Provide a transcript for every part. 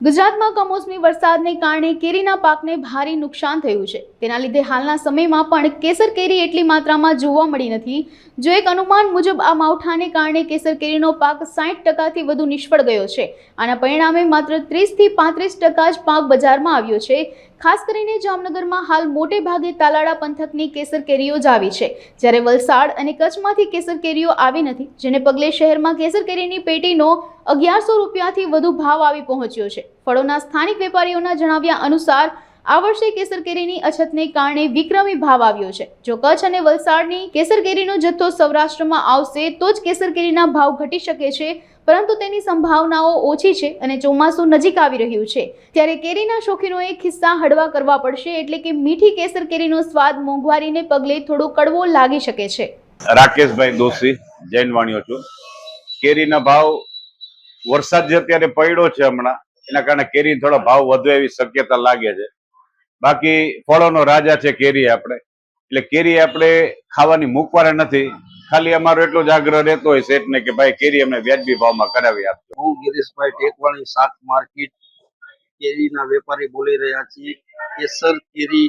ગુજરાતમાં કમોસમી વરસાદને કારણે કેરીના પાકને ભારે નુકસાન થયું છે। તેના લીધે હાલના સમયમાં પણ કેસર કેરી એટલી માત્રામાં જોવા મળી નથી। જો એક અનુમાન મુજબ આ માવઠાને કારણે કેસર કેરીનો પાક 60% વધુ નિષ્ફળ ગયો છે। આના પરિણામે માત્ર 30 થી 35% જ પાક બજારમાં આવ્યો છે। ખાસ કરીને જામનગરમાં હાલ મોટે ભાગે તાલાળા પંથકની કેસર કેરીઓ જ આવી છે, જ્યારે વલસાડ અને કચ્છમાંથી કેસર કેરીઓ આવી નથી, જેને પગલે શહેરમાં કેસર કેરીની પેટીનો 1100 રૂપિયાથી વધુ ભાવ આવી પહોંચ્યો છે। ફળોના સ્થાનિક વેપારીઓના જણાવ્યા અનુસાર આ વર્ષે કેસર કેરીની અછતને કારણે વિક્રમી ભાવ આવ્યો છે। જો કચ્છ અને વલસાડની કેસર કેરીનો જથ્થો સૌરાષ્ટ્રમાં આવશે તો જ કેસર કેરીના ભાવ ઘટી શકે છે, પરંતુ તેની સંભાવનાઓ ઓછી છે અને ચોમાસું નજીક આવી રહ્યું છે, ત્યારે કેરીના શોખીનોએ ખિસ્સા હળવા કરવા પડશે, એટલે કે મીઠી કેસર કેરીનો સ્વાદ મોંઘવારીને પગલે થોડો કડવો લાગી શકે છે। રાકેશભાઈ દોશી જૈન વાણીઓ છું। કેરીના ભાવ વરસાદ જે અત્યારે પડ્યો છે હમણાં, એના કારણે કેરી થોડો ભાવ વધે એવી શક્યતા લાગે છે। બાકી ફળોનો રાજા છે કેરી આપણે, એટલે કેરી આપણે ખાવાની મૂકવાના નથી, ખાલી અમારો એટલો જ આગ્રહ રહેતો હોય શેઠને કે ભાઈ કેરી અમને વ્યાજબી ભાવમાં કરાવી આપજો। હું ગિરીશભાઈ ટેકવાણી શાક માર્કેટ કેરીના વેપારી બોલી રહ્યા છીએ। કેસર કેરી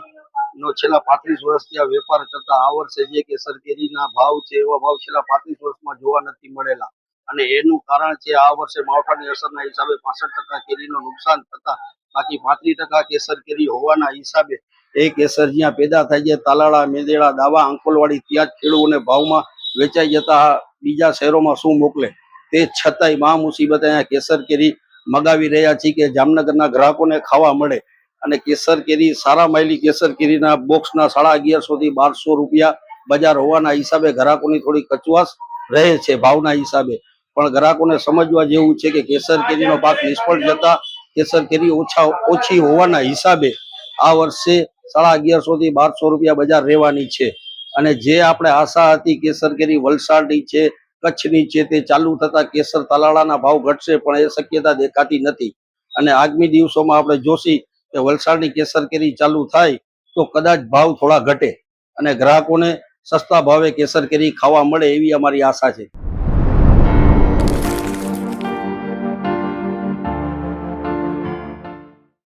નો છેલ્લા 35 વર્ષથી આ વેપાર કરતા આ વર્ષે જે કેસર કેરીના ભાવ છે એવા ભાવ છેલ્લા 35 વર્ષમાં જોવા નથી મળેલા, અને એનું કારણ છે આ વર્ષે માવઠાની અસરના હિસાબે 65% કેરીનું નુકસાન થતા બાકી 35% કેસર કેરી હોવાના હિસાબે એ કેસર જ્યાં પેદા થાય છે તાલાળા, મેંદેડા, દાવા, અંકોલવાડી, ત્યાં જ ખેડૂતોને ભાવમાં વેચાઈ જતા બીજા શહેરોમાં શું મોકલે, તે છતાંય મહા મુસીબતે અહીંયા કેસર કેરી મગાવી રહ્યા છીએ કે જામનગરના ગ્રાહકોને ખાવા મળે। અને કેસર કેરી સારા માયલી કેસર કેરીના બોક્સના 1150 થી 1200 રૂપિયા બજાર હોવાના હિસાબે ગ્રાહકોની થોડી કચવાશ રહે છે ભાવના હિસાબે, પણ ગ્રાહકોને સમજવા જેવું છે કે કેસર કેરીનો પાક નિષ્ફળ જતા કેસર કેરી ઓછી હોવાના હિસાબે આ વર્ષે 1150 થી 1200 રૂપિયા બજાર રહેવાની છે। અને જે આપણે આશા હતી કેસર કેરી વલસાડની છે, કચ્છની છે, તે ચાલુ થતા કેસર તાલાળાના ભાવ ઘટશે, પણ એ શક્યતા દેખાતી નથી। અને આગામી દિવસોમાં આપણે જોશી કે વલસાડની કેસર કેરી ચાલુ થાય તો કદાચ ભાવ થોડા ઘટે અને ગ્રાહકોને સસ્તા ભાવે કેસર કેરી ખાવા મળે એવી અમારી આશા છે।